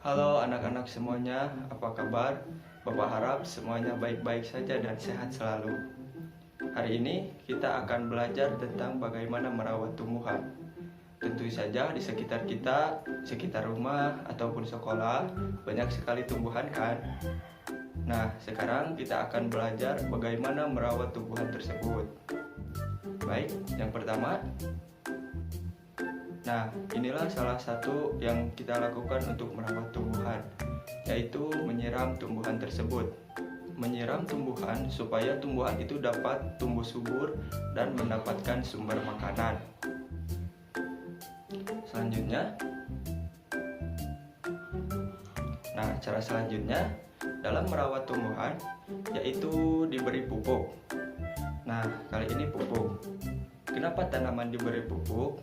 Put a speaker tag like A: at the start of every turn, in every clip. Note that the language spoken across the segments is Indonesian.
A: Halo anak-anak semuanya, apa kabar? Bapak harap semuanya baik-baik saja dan sehat selalu. Hari ini kita akan belajar tentang bagaimana merawat tumbuhan. Tentu saja di sekitar kita, sekitar rumah ataupun sekolah, banyak sekali tumbuhan kan? Nah, sekarang kita akan belajar bagaimana merawat tumbuhan tersebut. Baik, yang pertama, nah, inilah salah satu yang kita lakukan untuk merawat tumbuhan, yaitu menyiram tumbuhan tersebut. Menyiram tumbuhan supaya tumbuhan itu dapat tumbuh subur dan mendapatkan sumber makanan. Selanjutnya, cara selanjutnya dalam merawat tumbuhan yaitu diberi pupuk. Nah, kali ini pupuk. Kenapa tanaman diberi pupuk?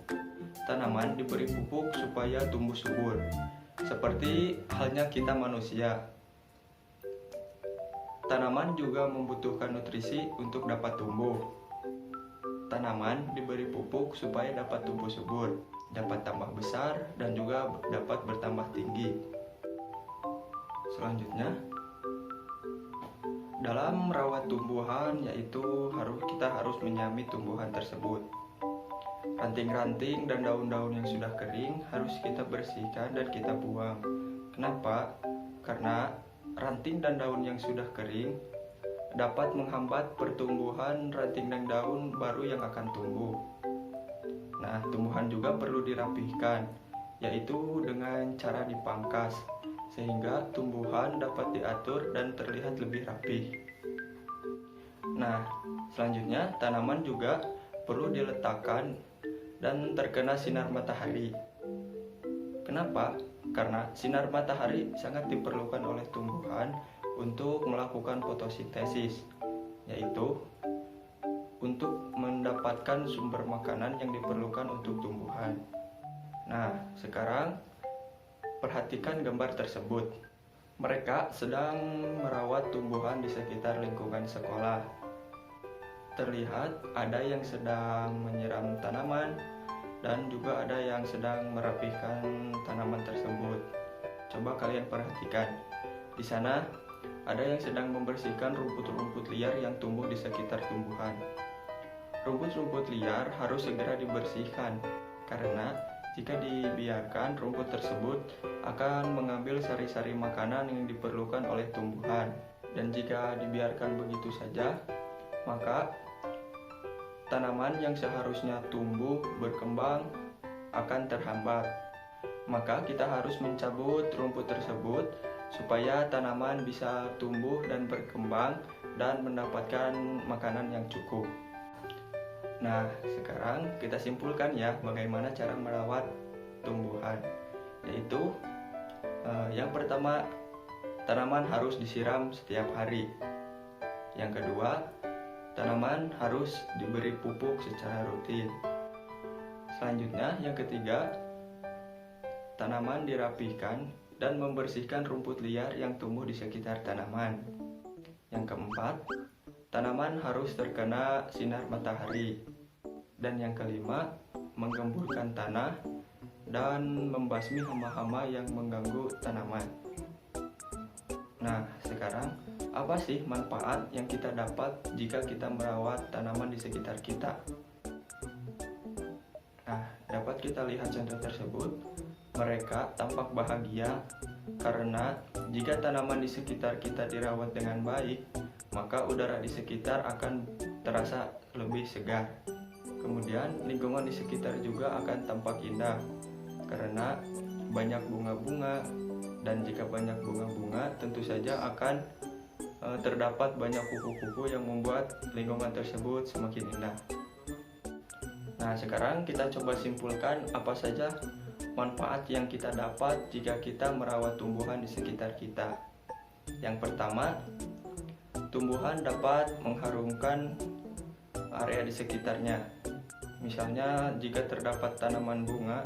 A: Tanaman diberi pupuk supaya tumbuh subur, seperti halnya kita manusia. Tanaman juga membutuhkan nutrisi untuk dapat tumbuh. Tanaman diberi pupuk supaya dapat tumbuh subur, dapat tambah besar, dan juga dapat bertambah tinggi. Selanjutnya, dalam merawat tumbuhan yaitu kita harus menyamai tumbuhan tersebut. Ranting-ranting dan daun-daun yang sudah kering harus kita bersihkan dan kita buang. Kenapa? Karena ranting dan daun yang sudah kering dapat menghambat pertumbuhan ranting dan daun baru yang akan tumbuh. Nah, tumbuhan juga perlu dirapihkan, yaitu dengan cara dipangkas, sehingga tumbuhan dapat diatur dan terlihat lebih rapih. Nah, selanjutnya tanaman juga perlu diletakkan dan terkena sinar matahari. Kenapa? Karena sinar matahari sangat diperlukan oleh tumbuhan untuk melakukan fotosintesis, yaitu untuk mendapatkan sumber makanan yang diperlukan untuk tumbuhan. Nah, sekarang perhatikan gambar tersebut. Mereka sedang merawat tumbuhan di sekitar lingkungan sekolah. Terlihat ada yang sedang menyiram tanaman dan juga ada yang sedang merapihkan tanaman tersebut. Coba kalian perhatikan. Di sana ada yang sedang membersihkan rumput-rumput liar yang tumbuh di sekitar tumbuhan. Rumput-rumput liar harus segera dibersihkan karena jika dibiarkan, rumput tersebut akan mengambil sari-sari makanan yang diperlukan oleh tumbuhan. Dan jika dibiarkan begitu saja, maka tanaman yang seharusnya tumbuh berkembang akan terhambat. Maka kita harus mencabut rumput tersebut supaya tanaman bisa tumbuh dan berkembang dan mendapatkan makanan yang cukup. Nah, sekarang kita simpulkan ya bagaimana cara merawat tumbuhan. Yaitu yang pertama, tanaman harus disiram setiap hari. Yang kedua, tanaman harus diberi pupuk secara rutin. Selanjutnya, yang ketiga, tanaman dirapihkan dan membersihkan rumput liar yang tumbuh di sekitar tanaman. Yang keempat, tanaman harus terkena sinar matahari. Dan yang kelima, menggemburkan tanah dan membasmi hama-hama yang mengganggu tanaman. Nah, sekarang apa sih manfaat yang kita dapat jika kita merawat tanaman di sekitar kita? Nah, dapat kita lihat contoh tersebut. Mereka tampak bahagia karena jika tanaman di sekitar kita dirawat dengan baik, maka udara di sekitar akan terasa lebih segar. Kemudian lingkungan di sekitar juga akan tampak indah karena banyak bunga-bunga, dan jika banyak bunga-bunga tentu saja akan terdapat banyak kupu-kupu yang membuat lingkungan tersebut semakin indah. Nah, sekarang kita coba simpulkan apa saja manfaat yang kita dapat jika kita merawat tumbuhan di sekitar kita. Yang pertama, tumbuhan dapat mengharumkan area di sekitarnya. Misalnya jika terdapat tanaman bunga,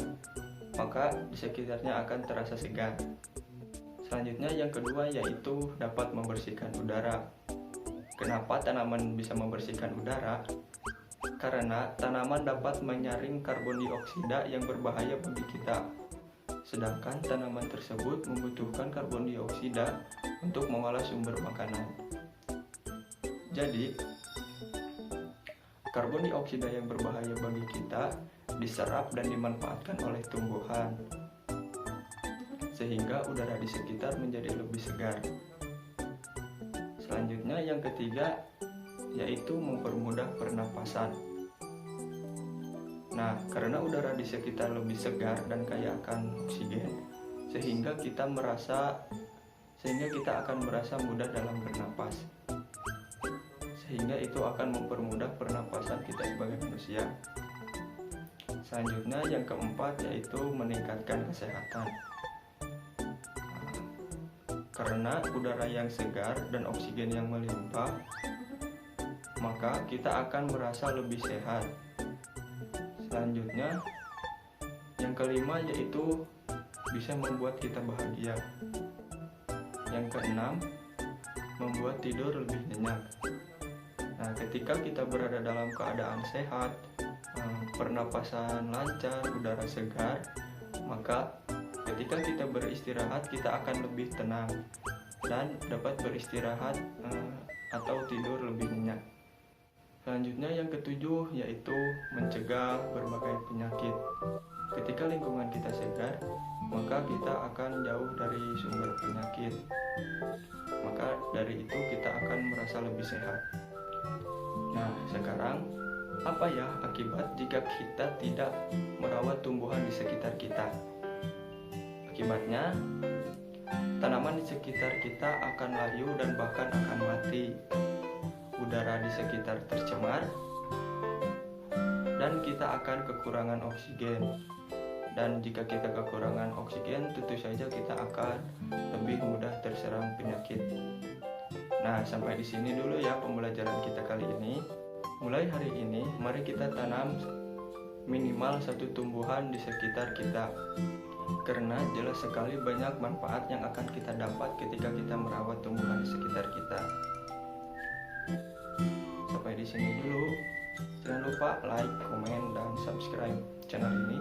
A: maka di sekitarnya akan terasa segar. Selanjutnya yang kedua yaitu dapat membersihkan udara. Kenapa tanaman bisa membersihkan udara? Karena tanaman dapat menyaring karbon dioksida yang berbahaya bagi kita. sedangkan tanaman tersebut membutuhkan karbon dioksida untuk mengolah sumber makanan. Jadi, karbon dioksida yang berbahaya bagi kita diserap dan dimanfaatkan oleh tumbuhan, sehingga udara di sekitar menjadi lebih segar. Selanjutnya yang ketiga yaitu mempermudah pernapasan. Nah, karena udara di sekitar lebih segar dan kaya akan oksigen, sehingga kita akan merasa mudah dalam bernapas. Sehingga itu akan mempermudah pernapasan kita sebagai manusia. Selanjutnya yang keempat yaitu meningkatkan kesehatan. Karena udara yang segar dan oksigen yang melimpah, maka kita akan merasa lebih sehat. Selanjutnya, yang kelima yaitu bisa membuat kita bahagia. Yang keenam, membuat tidur lebih nyenyak. Nah, ketika kita berada dalam keadaan sehat, pernapasan lancar, udara segar, maka ketika kita beristirahat kita akan lebih tenang dan dapat beristirahat atau tidur lebih nyenyak. Selanjutnya yang ketujuh yaitu mencegah berbagai penyakit. Ketika lingkungan kita segar, maka kita akan jauh dari sumber penyakit. Maka dari itu kita akan merasa lebih sehat. Nah, sekarang apa ya akibat jika kita tidak merawat tumbuhan di sekitar kita? Akibatnya, tanaman di sekitar kita akan layu dan bahkan akan mati. Udara di sekitar tercemar, dan kita akan kekurangan oksigen. Dan jika kita kekurangan oksigen, tentu saja kita akan lebih mudah terserang penyakit. Nah, sampai di sini dulu ya pembelajaran kita kali ini. Mulai hari ini, mari kita tanam minimal satu tumbuhan di sekitar kita. Karena jelas sekali banyak manfaat yang akan kita dapat ketika kita merawat tumbuhan di sekitar kita. Sampai di sini dulu. Jangan lupa like, komen, dan subscribe channel ini.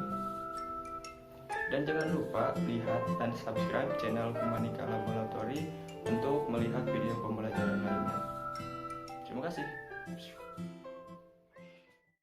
A: Dan jangan lupa lihat dan subscribe channel Humanika Laboratory untuk melihat video pembelajaran lainnya. Terima kasih.